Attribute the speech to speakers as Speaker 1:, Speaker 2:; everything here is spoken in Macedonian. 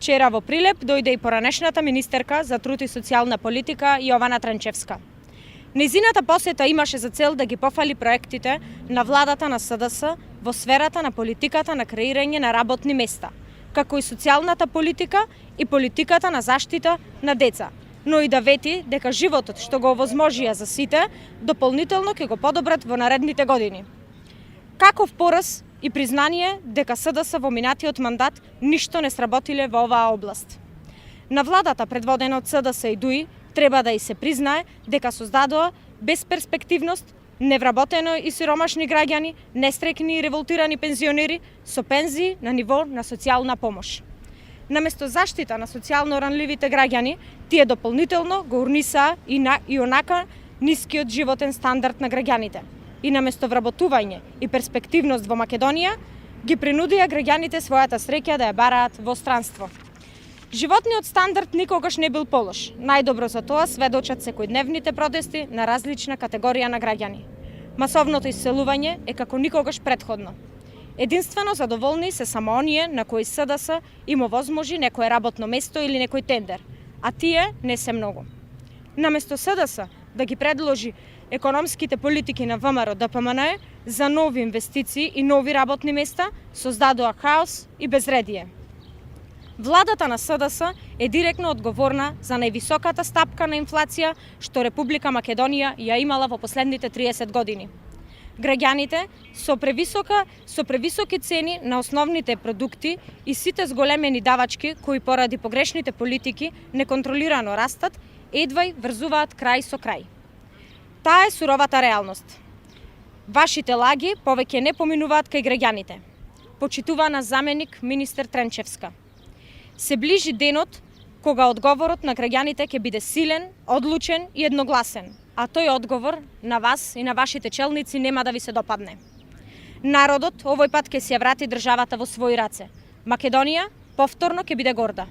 Speaker 1: Вчера во Прилеп дојде и поранешната министерка за труд и социјална политика Јована Транчевска. Незината посета имаше за цел да ги пофали проектите на владата на СДС во сферата на политиката на креирање на работни места, како и социјалната политика и политиката на заштита на деца, но и да вети дека животот што го овозможија за сите, дополнително ќе го подобрат во наредните години. Каков пораз и признание дека СДС во минатиот мандат ништо не сработиле во оваа област. На владата предводена од СДС и ДУИ треба да и се признае дека создадоа безперспективност, невработено и сиромашни граѓани, нестрекни и револтирани пензионери со пензии на ниво на социјална помош. Наместо заштита на социјално ранливите граѓани, тие дополнително го урнисаа и онака нискиот животен стандард на граѓаните. И наместо вработување и перспективност во Македонија, ги принудија граѓаните својата среќа да ја бараат во странство. Животниот стандард никогаш не бил полош. Најдобро за тоа сведочат секојдневните протести на различна категорија на граѓани. Масовното исселување е како никогаш претходно. Единствено задоволни се само оние на кои СДС им овозможи некое работно место или некој тендер, а тие не се многу. Наместо СДС да ги предложи економските политики на ВМРО ДПМН за нови инвестиции и нови работни места, создадоа хаос и безредие. Владата на СДС е директно одговорна за највисоката стапка на инфлација што Република Македонија ја имала во последните 30 години. Граѓаните со превисоки цени на основните продукти и сите зголемени давачки кои поради погрешните политики неконтролирано растат, едва врзуваат крај со крај. Таа е суровата реалност. Вашите лаги повеќе не поминуваат кај граѓаните. Почитувана заменик министер Транчевска. Се ближи денот кога одговорот на граѓаните ќе биде силен, одлучен и едногласен, а тој одговор на вас и на вашите челници нема да ви се допадне. Народот овој пат ќе си ја врати државата во своји раце. Македонија повторно ќе биде горда.